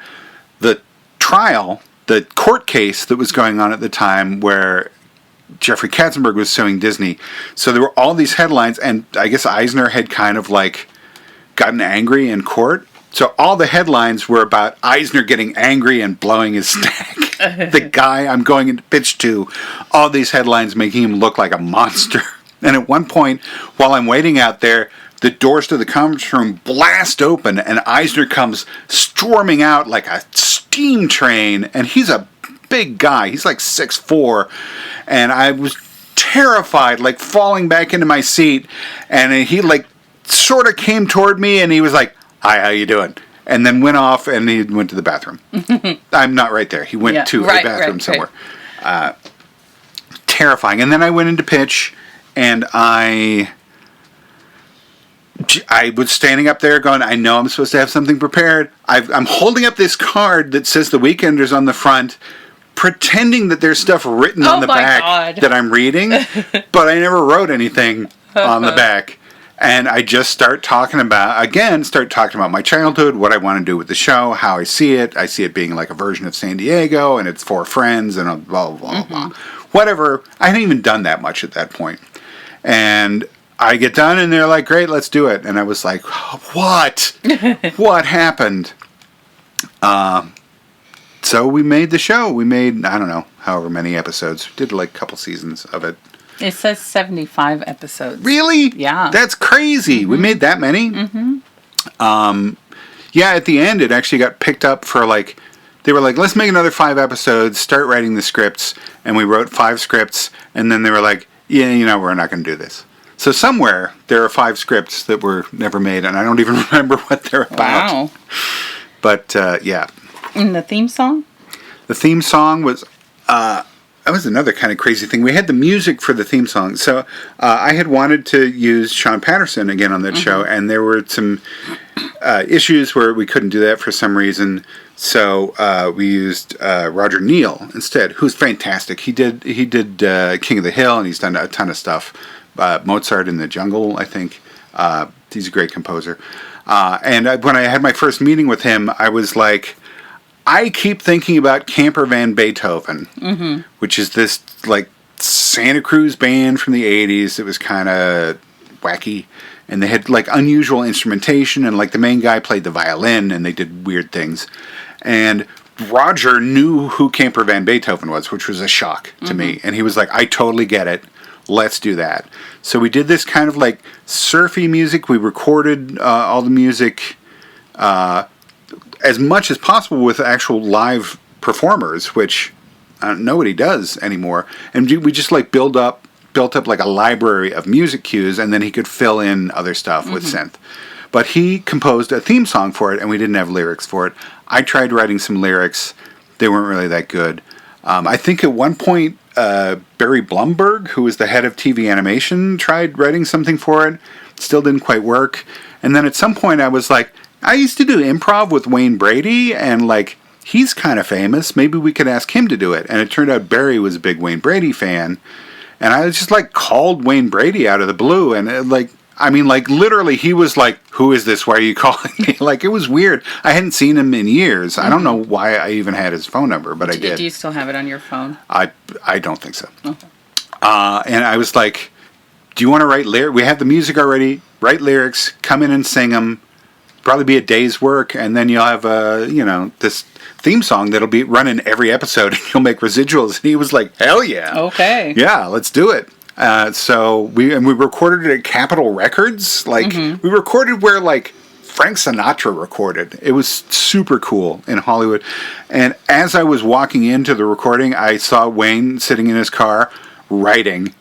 the trial, the court case that was going on at the time where Jeffrey Katzenberg was suing Disney. So there were all these headlines, and I guess Eisner had kind of gotten angry in court, So all the headlines were about Eisner getting angry and blowing his stack. The guy I'm going into pitch to, all these headlines making him look like a monster. And at one point, while I'm waiting out there, the doors to the conference room blast open and Eisner comes storming out like a steam train. And he's a big guy. He's like 6'4". And I was terrified, like falling back into my seat. And he like sort of came toward me and he was like, "Hi, how you doing?" And then went off and he went to the bathroom. I'm not right there. He went to a bathroom somewhere. Right. Terrifying. And then I went into pitch and I was standing up there going, I know I'm supposed to have something prepared. I'm holding up this card that says The Weekenders on the front, pretending that there's stuff written on the back that I'm reading, but I never wrote anything on the back. And I just start talking about my childhood, what I want to do with the show, how I see it. I see it being like a version of San Diego, and it's for friends, and blah, blah, blah, blah. Whatever. I hadn't even done that much at that point. And I get done, and they're like, "Great, let's do it." And I was like, "What? What happened?" So we made the show. We made, I don't know, however many episodes. We did like a couple seasons of it. It says 75 episodes. Really? Yeah. That's crazy. We made that many? Yeah, at the end, it actually got picked up for like, they were like, "Let's make another 5 episodes, start writing the scripts." And we wrote 5 scripts, and then they were like, "Yeah, we're not going to do this." So somewhere, there are 5 scripts that were never made, and I don't even remember what they're about. Wow. But, yeah. And the theme song? The theme song was... that was another kind of crazy thing. We had the music for the theme song. So I had wanted to use Sean Patterson again on that show, and there were some issues where we couldn't do that for some reason. So we used Roger Neal instead, who's fantastic. He did King of the Hill, and he's done a ton of stuff. Mozart in the Jungle, I think. He's a great composer. And when I had my first meeting with him, I was like, I keep thinking about Camper Van Beethoven, which is this like Santa Cruz band from the 80s. It was kind of wacky, and they had like unusual instrumentation, and like the main guy played the violin, and they did weird things. And Roger knew who Camper Van Beethoven was, which was a shock to me. And he was like, "I totally get it. Let's do that." So we did this kind of like surfy music. We recorded all the music as much as possible with actual live performers, which nobody does anymore. And we just like built up like a library of music cues, and then he could fill in other stuff with synth. But he composed a theme song for it, and we didn't have lyrics for it. I tried writing some lyrics. They weren't really that good. I think at one point, Barry Blumberg, who was the head of TV animation, tried writing something for it. Still didn't quite work. And then at some point I was like, I used to do improv with Wayne Brady, and like, he's kind of famous. Maybe we could ask him to do it. And it turned out Barry was a big Wayne Brady fan. And I just like called Wayne Brady out of the blue, and literally he was like, "Who is this? Why are you calling me?" Like, it was weird. I hadn't seen him in years. I don't know why I even had his phone number, but I did. Do you still have it on your phone? I don't think so. Okay. And I was like, "Do you want to write lyrics? We have the music already. Write lyrics. Come in and sing them. Probably be a day's work, and then you'll have this theme song that'll be running every episode, and you'll make residuals." And he was like, "Hell yeah. Okay. Yeah, let's do it." So we recorded it at Capitol Records. Like, we recorded where like Frank Sinatra recorded. It was super cool in Hollywood. And as I was walking into the recording, I saw Wayne sitting in his car writing.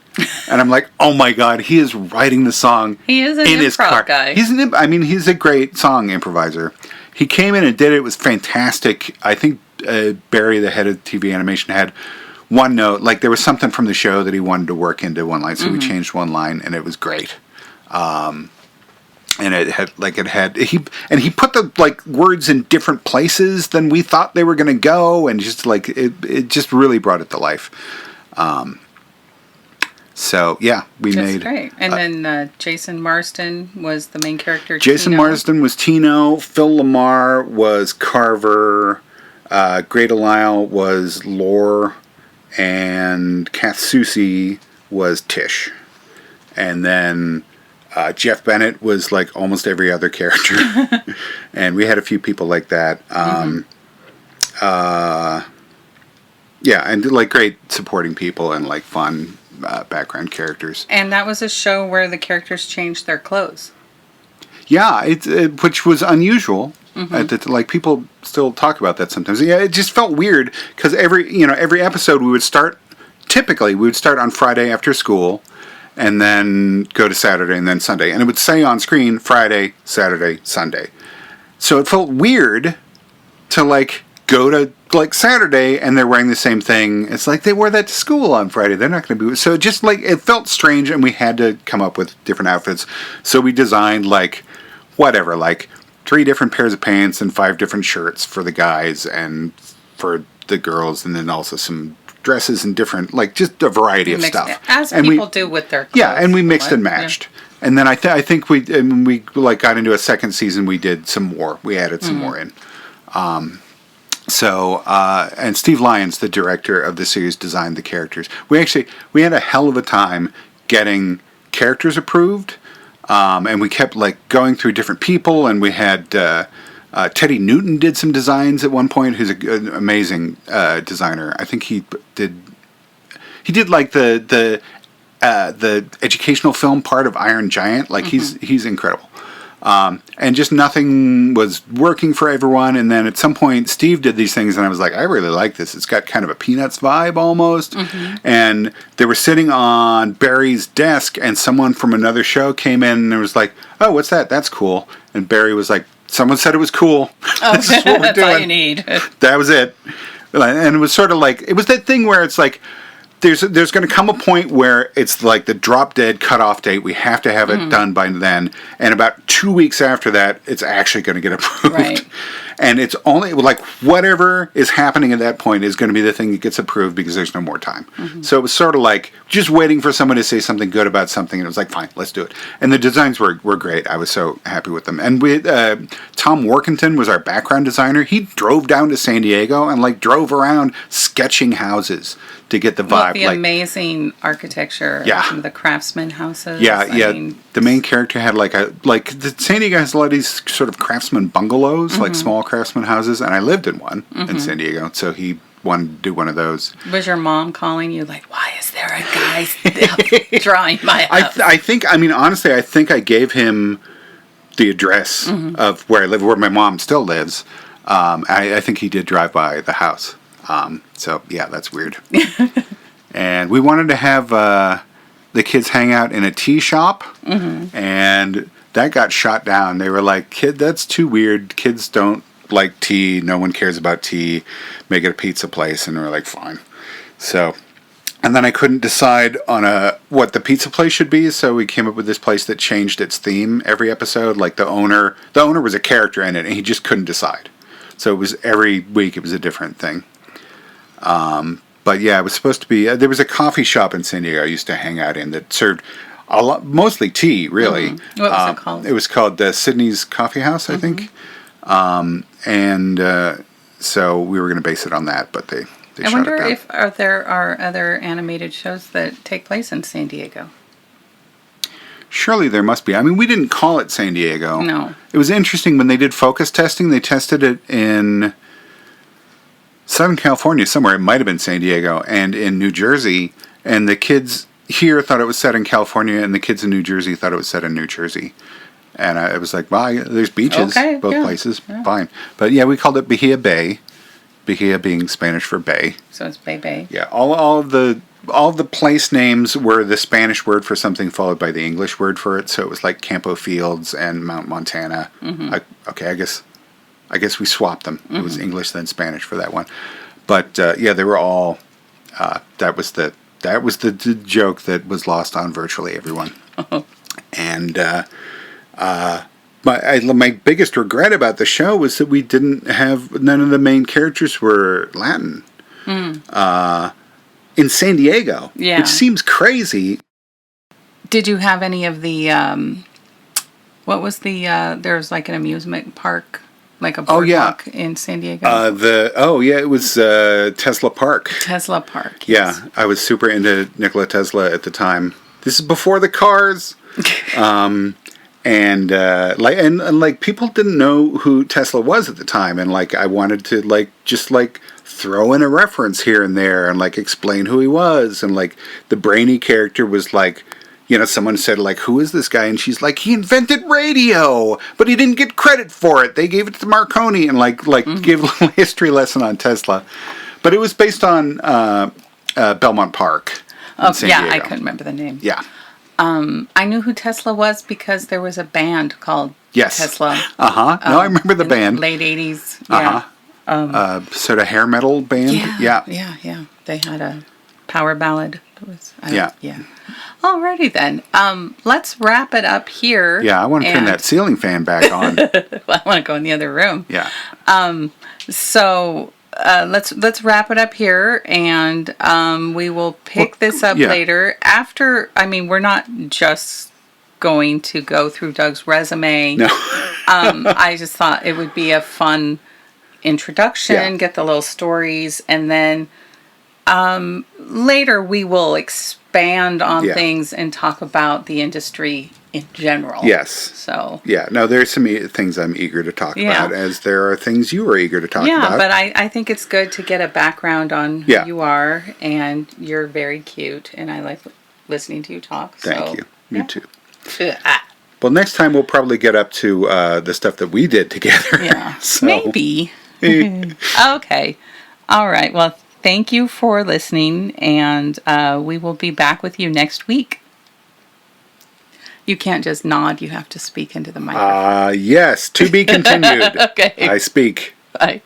And I'm like, "Oh my God, he is writing the song." He is an in his car. guy. He's a great song improviser. He came in and did it. It was fantastic. I think Barry, the head of TV animation, had one note. Like, there was something from the show that he wanted to work into one line, so we changed one line, and it was great. And he put the like words in different places than we thought they were going to go, and just like it just really brought it to life. So yeah, That's great. And then Jason Marsden was the main character. Jason Tino. Marsden was Tino. Phil Lamar was Carver. Grey Delisle was Lore, and Kath Soucie was Tish. And then Jeff Bennett was like almost every other character. And we had a few people like that. Yeah, and like great supporting people and like fun background characters. And that was a show where the characters changed their clothes. Yeah, which was unusual. Like people still talk about that sometimes. Yeah, it just felt weird because every episode we would start on Friday after school, and then go to Saturday and then Sunday, and it would say on screen Friday, Saturday, Sunday. So it felt weird to like go to like Saturday and they're wearing the same thing. It's like they wore that to school on Friday. They're not going to be. So just like it felt strange, and we had to come up with different outfits. So we designed like 3 different pairs of pants and 5 different shirts for the guys and for the girls, and then also some dresses and different, like just a variety of stuff. As people do with their clothes. Yeah, and we mixed and matched. Yeah. And then I think we like got into a second season. We did some more. We added some more in. And Steve Lyons, the director of the series, designed the characters. We had a hell of a time getting characters approved. And we kept like going through different people, and we had Teddy Newton did some designs at one point. Who's an amazing designer. I think he did like the educational film part of Iron Giant. Like he's incredible. And just nothing was working for everyone. And then at some point, Steve did these things, and I was like, I really like this. It's got kind of a Peanuts vibe almost. And they were sitting on Barry's desk, and someone from another show came in and was like, oh, what's that? That's cool. And Barry was like, someone said it was cool. This is what we're That's doing. all you need. That was it. And it was sort of like, it was that thing where it's like, there's going to come a point where it's like the drop dead cutoff date. We have to have it done by then. And about 2 weeks after that, it's actually going to get approved. Right. And it's only like whatever is happening at that point is going to be the thing that gets approved because there's no more time. So it was sort of like just waiting for someone to say something good about something. And it was like, fine, let's do it. And the designs were great. I was so happy with them. And Tom Workington was our background designer. He drove down to San Diego and like drove around sketching houses to get the vibe. The amazing architecture. Yeah. Some of the craftsman houses. Yeah, I mean, the main character had the San Diego has a lot of these sort of craftsman bungalows, like small craftsman houses, and I lived in one in San Diego, so he wanted to do one of those. Was your mom calling you like, why is there a guy drawing my house? I think I gave him the address of where I live, where my mom still lives. I think he did drive by the house. So yeah, that's weird. And we wanted to have the kids hang out in a tea shop, and that got shot down. They were like, "Kid, that's too weird. Kids don't like tea. No one cares about tea. Make it a pizza place." And we were like, "Fine." So, and then I couldn't decide on what the pizza place should be, so we came up with this place that changed its theme every episode. Like the owner was a character in it, and he just couldn't decide. So it was every week it was a different thing. But yeah, it was supposed to be. There was a coffee shop in San Diego I used to hang out in that served mostly tea, really. What was it called? It was called Sydney's Coffee House, I think. So we were going to base it on that, but they shut it down. I wonder if there are other animated shows that take place in San Diego. Surely there must be. I mean, we didn't call it San Diego. No. It was interesting when they did focus testing. They tested it in Southern California somewhere. It might have been San Diego, and in New Jersey. And the kids here thought it was set in California, and the kids in New Jersey thought it was set in New Jersey. And I was like, well, there's beaches, both places, fine. But yeah, we called it Bahia Bay. Bahia being Spanish for bay. So it's Bay Bay. Yeah, all of the place names were the Spanish word for something followed by the English word for it. So it was like Campo Fields and Mount Montana. I guess we swapped them. It was English then Spanish for that one. But yeah, they were all. That was the joke that was lost on virtually everyone. And my biggest regret about the show was that we didn't have none of the main characters were Latin. In San Diego, which seems crazy. Did you have any of the? What was the? There's like an amusement park. Like a boardwalk in San Diego? It was Tesla Park. Tesla Park, yes. Yeah, I was super into Nikola Tesla at the time. This is before the cars. And people didn't know who Tesla was at the time, and like I wanted to just throw in a reference here and there and explain who he was, and the brainy character was someone said who is this guy, and she's like, he invented radio, but he didn't get credit for it. They gave it to Marconi, and gave a little history lesson on Tesla, but it was based on Belmont Park. Oh yeah, I couldn't remember the name. Yeah. I knew who Tesla was because there was a band called Tesla. No, I remember the band. Late 80s. Yeah. Sort of hair metal band. Yeah. They had a power ballad. Yeah. Alrighty then. Let's wrap it up here. Yeah, I want to turn that ceiling fan back on. Well, I want to go in the other room. Yeah. So let's wrap it up here, and we will pick this up later. After, we're not just going to go through Doug's resume. No. I just thought it would be a fun introduction, get the little stories, and then later we will expand on things and talk about the industry in general. Yes. So. Yeah. No, there's some things I'm eager to talk about, as there are things you are eager to talk about. Yeah, but I think it's good to get a background on who you are, and you're very cute, and I like listening to you talk. Thank you. You too. Well, next time we'll probably get up to the stuff that we did together. Yeah. Maybe. Okay. All right. Well, thank you for listening, and we will be back with you next week. You can't just nod. You have to speak into the microphone. Yes. To be continued. Okay. I speak. Bye.